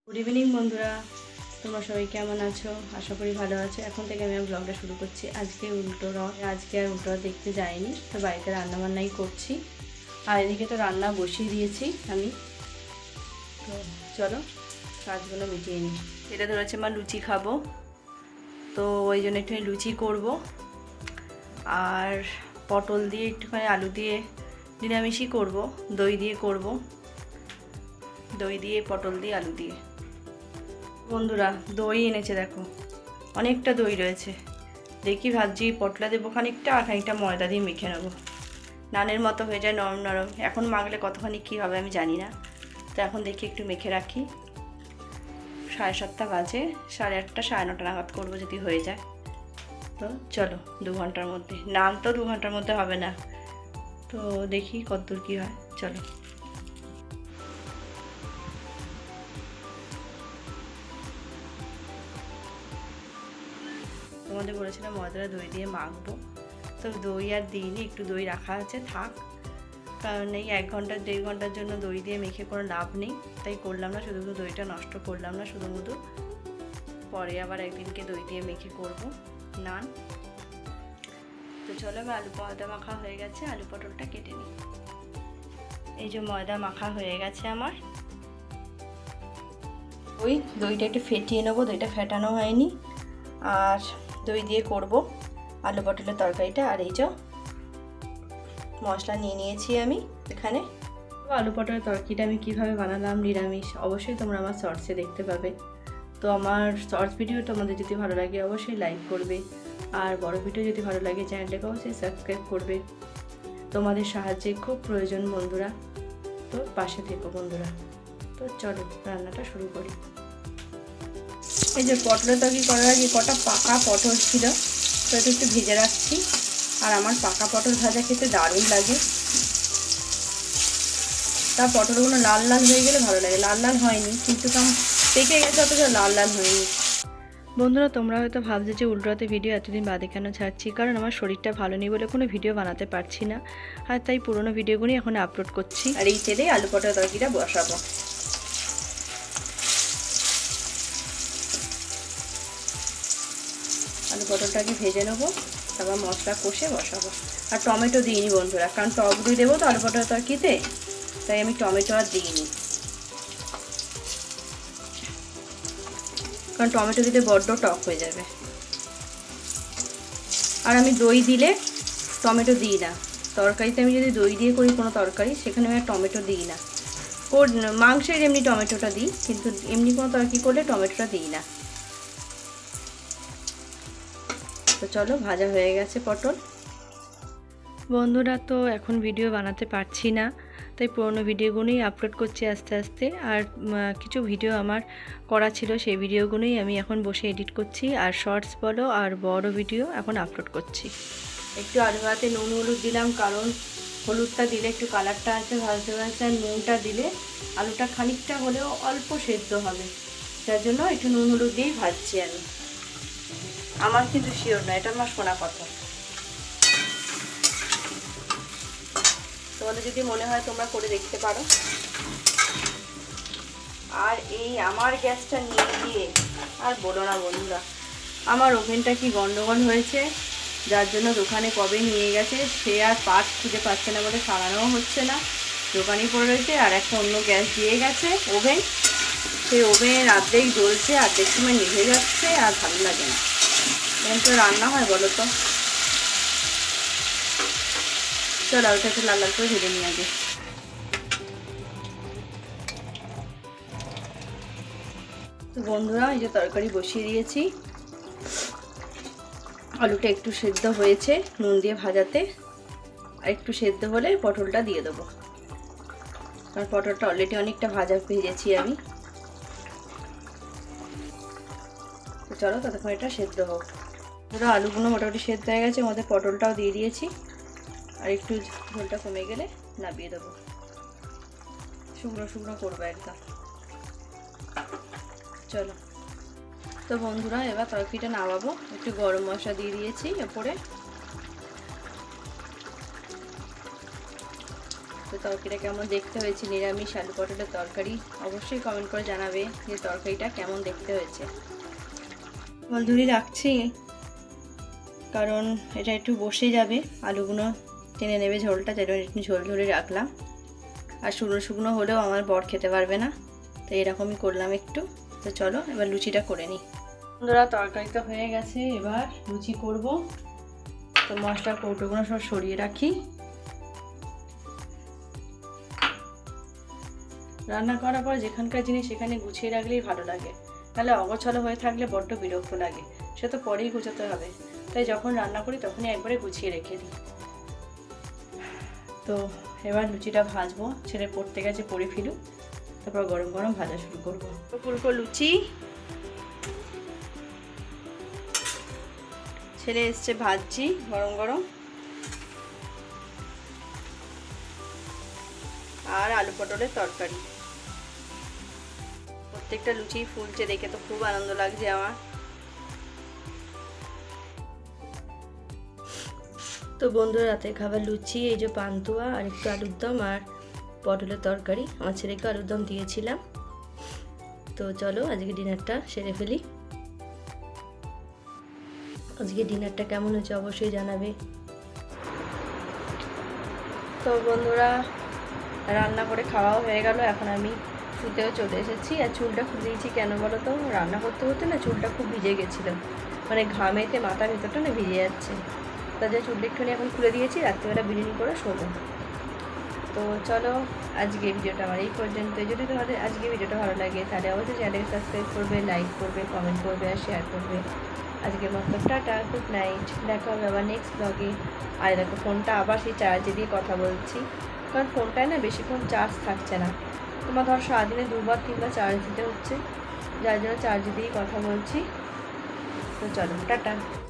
Good evening বন্ধুরা, তোমরা সবাই কেমন আছো? আশা করি ভালো আছো। এখন থেকে আমি ব্লগটা শুরু করছি। আজকে আর উল্টো রথ দেখতে যাইনি, তো বাড়িতে রান্নাবান্নাই করছি। আর এদিকে তো রান্না বসিয়ে দিয়েছি আমি। তো চলো কাজগুলো মিটিয়ে নিই। এটা ধরেছে মা লুচি খাবো, তো ওই জন্য একটুখানি লুচি করব। আর পটল দিয়ে একটুখানি আলু দিয়ে নিরামিষই করব, দই দিয়ে করব, দই দিয়ে পটল দিয়ে আলু দিয়ে। বন্ধুরা দই এনেছে, দেখো অনেকটা দই রয়েছে। দেখি ভাবছি পটলা দেবো খানিকটা, আর খানিকটা ময়দা দিয়ে মেখে নেবো, নানের মতো হয়ে যায় নরম নরম। এখন মাখলে কতখানি কী হবে আমি জানি না, তো এখন দেখি একটু মেখে রাখি। 7:30 বাজে, 8:30 9:30 নাগাদ করবো যদি হয়ে যায়। তো চলো 2 ঘন্টার মধ্যে, নান তো 2 ঘন্টার মধ্যে হবে না, তো দেখি কতদূর কী হয়। চলো তোমাদের বলেছিলাম ময়দাটা দই দিয়ে মাখবো, তো দই আর দিইনি, একটু দই রাখা আছে থাক, কারণ এই 1 ঘন্টা 1.5 ঘন্টার জন্য দই দিয়ে মেখে কোনো লাভ নেই, তাই করলাম না। শুধু দইটা নষ্ট করলাম না, শুধু পরে আবার একদিনকে দই দিয়ে মেখে করব নান। তো চলো আলু ময়দা মাখা হয়ে গেছে, আলু পটলটা কেটে নিই। এই যে ময়দা মাখা হয়ে গেছে আমার। ওই দইটা একটু ফেটিয়ে নেবো, দইটা ফেটানো হয়নি। আর দই দিয়ে করব আলু পটলের তরকারিটা। আর এই যে মশলা নিয়ে নিয়েছি আমি এখানে। আলু পটলের তরকারিটা আমি কীভাবে বানালাম নিরামিষ, অবশ্যই তোমরা আমার শর্টসে দেখতে পাবে। তো আমার শর্টস ভিডিও তোমাদের যদি ভালো লাগে অবশ্যই লাইক করবে, আর বড় ভিডিও যদি ভালো লাগে চ্যানেলটাকে অবশ্যই সাবস্ক্রাইব করবে। তোমাদের সাহায্যে খুব প্রয়োজন বন্ধুরা, তো পাশে থেকো বন্ধুরা। তো চলো রান্নাটা শুরু করি। এই যে পটলের তরকারি করার আগে কটা পাকা পটল ছিল, তো এটা একটু ভেজে রাখছি। আর আমার পাকা পটল ভাজা খেতে দারুণ লাগে। তার পটলগুলো লাল লাল হয়ে গেলে ভালো লাগে। লাল লাল হয়নি, কিন্তু পেকে গেছে, অথচ লাল লাল হয়নি। বন্ধুরা তোমরা হয়তো ভাবছো যে উল্টোতে ভিডিও এতদিন বাদে কেন ছাড়ছি, কারণ আমার শরীরটা ভালো নেই বলে কোনো ভিডিও বানাতে পারছি না, আর তাই পুরোনো ভিডিওগুলি এখন আপলোড করছি। আর এই তেলেই আলু পটল তরকারিটা বসাবো। আলু পটলটাকে ভেজে নেবো, তারপর মশলা কষে বসাবো। আর টমেটো দিইনি বন্ধুরা, কারণ টক দই দেবো তো আলু পটল তরকারিতে, তাই আমি টমেটো আর দিইনি। কারণ টমেটো দিলে বড্ড টক হয়ে যাবে। আর আমি দই দিলে টমেটো দিই না তরকারিতে। আমি যদি দই দিয়ে করি কোনো তরকারি, সেখানে আমি আর টমেটো দিই না। মাংসের এমনি টমেটোটা দিই, কিন্তু এমনি কোনো তরকারি করলে টমেটোটা দিই না। তো চলো ভাজা হয়ে গেছে পটল। বন্ধুরা তো এখন ভিডিও বানাতে পারছি না, তাই পুরোনো ভিডিওগুলোই আপলোড করছি আস্তে আস্তে। আর কিছু ভিডিও আমার করা ছিল, সেই ভিডিওগুলোই আমি এখন বসে এডিট করছি। আর শর্টস বলো আর বড় ভিডিও এখন আপলোড করছি। একটু আলু ভাতে নুন হলুদ দিলাম, কারণ হলুদটা দিলে একটু কালারটা আছে ভাজতে ভাজতে, আর নুনটা দিলে আলুটা খানিকটা হলেও অল্প সেদ্ধ হবে, যার জন্য একটু নুন হলুদ দিয়েই ভাজছি আমি। আমার কিন্তু শিওর না, এটা আমার শোনা কথা। তোমাদের যদি মনে হয় তোমরা করে দেখতে পারো। আর এই আমার গ্যাসটা নিয়ে গিয়ে আর বলো না বন্ধুরা, আমার ওভেনটা কি গন্ডগোল হয়েছে, যার জন্য দোকানে কবে নিয়ে গেছে সে আর পার্টস খুঁজে পাচ্ছে না বলে সারানোও হচ্ছে না, দোকানেই পড়ে রয়েছে। আর একটা অন্য গ্যাস দিয়ে গেছে ওভেন, সেই ওভেন অর্ধেক জ্বলছে, অর্ধেক সময় নিভে যাচ্ছে, আর ভালো লাগে না। এখন তো রান্না হয় বলো তো। চলো ওটা একটু লাল লাল করে ভেজে নিয়ে আগে। তো বন্ধুরা এই যে তরকারি বসিয়ে দিয়েছি, আলুটা একটু সেদ্ধ হয়েছে নুন দিয়ে ভাজাতে, আর একটু সেদ্ধ হলে পটলটা দিয়ে দেবো, কারণ পটলটা অলরেডি অনেকটা ভেজেছি আমি। তো চলো ততক্ষণ এটা সেদ্ধ হোক। পুরো আলুগুলো মোটামুটি সেদ্ধ হয়ে গেছে, মধ্যে পটলটাও দিয়ে দিয়েছি। আর একটু ঝোলটা কমে গেলে নামিয়ে দেবো, শুকনো শুকনো করবো একদম। চলো তো বন্ধুরা এবার তরকারিটা নামাবো। একটু গরম মশলা দিয়ে দিয়েছি ওপরে। তো তরকারিটা কেমন দেখতে হয়েছে, নিরামিষ আলু পটলের তরকারি। অবশ্যই কমেন্ট করে জানাবে যে তরকারিটা কেমন দেখতে হয়েছে। জল ধরে রাখছি কারণ এটা একটু বসে যাবে, আলুগুলো টেনে নেবে ঝোলটা, তাই একটু ঝোল ধরে রাখলাম। আর শুকনো শুকনো হলেও আমার বর খেতে পারবে না, তো এরকমই করলাম একটু। তো চলো এবার লুচিটা করে নিই। বন্ধুরা তরকারি তো হয়ে গেছে, এবার লুচি করব। তো মশলার কৌটোগুলো সব সরিয়ে রাখি। রান্না করার পর যেখানকার জিনিস সেখানে গুছিয়ে রাখলেই ভালো লাগে, তাহলে অগোছালো হয়ে থাকলে বড্ড বিরক্ত লাগে। সে তো পরেই গুছাতে হবে, তাই যখন রান্না করি তখনই একবারে গুছিয়ে রেখে দিই। তো এবার লুচিটা ভাজবো, ছেলে পড়তে গেছে, পড়ে ফিরুক, তারপর গরম গরম ভাজা শুরু করবো। ফুলকো লুচি ছেলে এসছে, ভাজছি গরম গরম। আর আলু পটলের তরকারি। প্রত্যেকটা লুচি ফুলছে দেখে তো খুব আনন্দ লাগছে আমার। তো বন্ধুরা রাতের খাবার লুচি, এই যে পান্তুয়া আর একটু আলুর দম আর পটলের তরকারি। আমার ছেলেকে আলুর দম দিয়েছিলাম। তো চলো আজকে ডিনারটা সেরে ফেলি। আজকে ডিনারটা কেমন হয়েছে অবশ্যই জানাবে। তো বন্ধুরা রান্না করে খাওয়াও হয়ে গেল, এখন আমি শুতেও চলে এসেছি। আর চুলটা খুলে দিয়েছি কেন বলো তো, রান্না করতে করতে না চুলটা খুব ভিজে গেছিলো, মানে ঘামেতে মাথার ভিতরটা না ভিজে যাচ্ছে। তার জন্য চুলটা একটুখানি এখন খুলে দিয়েছি, রাত্রিবেলা বিরিয়ানি করে শোবো। তো চলো আজকে ভিডিওটা আমার এই পর্যন্ত। যদি তোমাদের আজকে ভিডিওটা ভালো লাগে তাহলে অবশ্যই চ্যানেলকে সাবস্ক্রাইব করবে, লাইক করবে, কমেন্ট করবে আর শেয়ার করবে। আজকের মতো টাটা, গুড নাইট, দেখা হবে আবার নেক্সট ব্লগে। আর দেখো ফোনটা আবার সেই চার্জে দিয়ে কথা বলছি, কারণ ফোনটায় না বেশিক্ষণ চার্জ থাকছে না। তোমার ধর সারাদিনে 2বার 3বার চার্জ দিতে হচ্ছে, যার জন্য চার্জে দিয়েই কথা বলছি। তো চলো টাটা।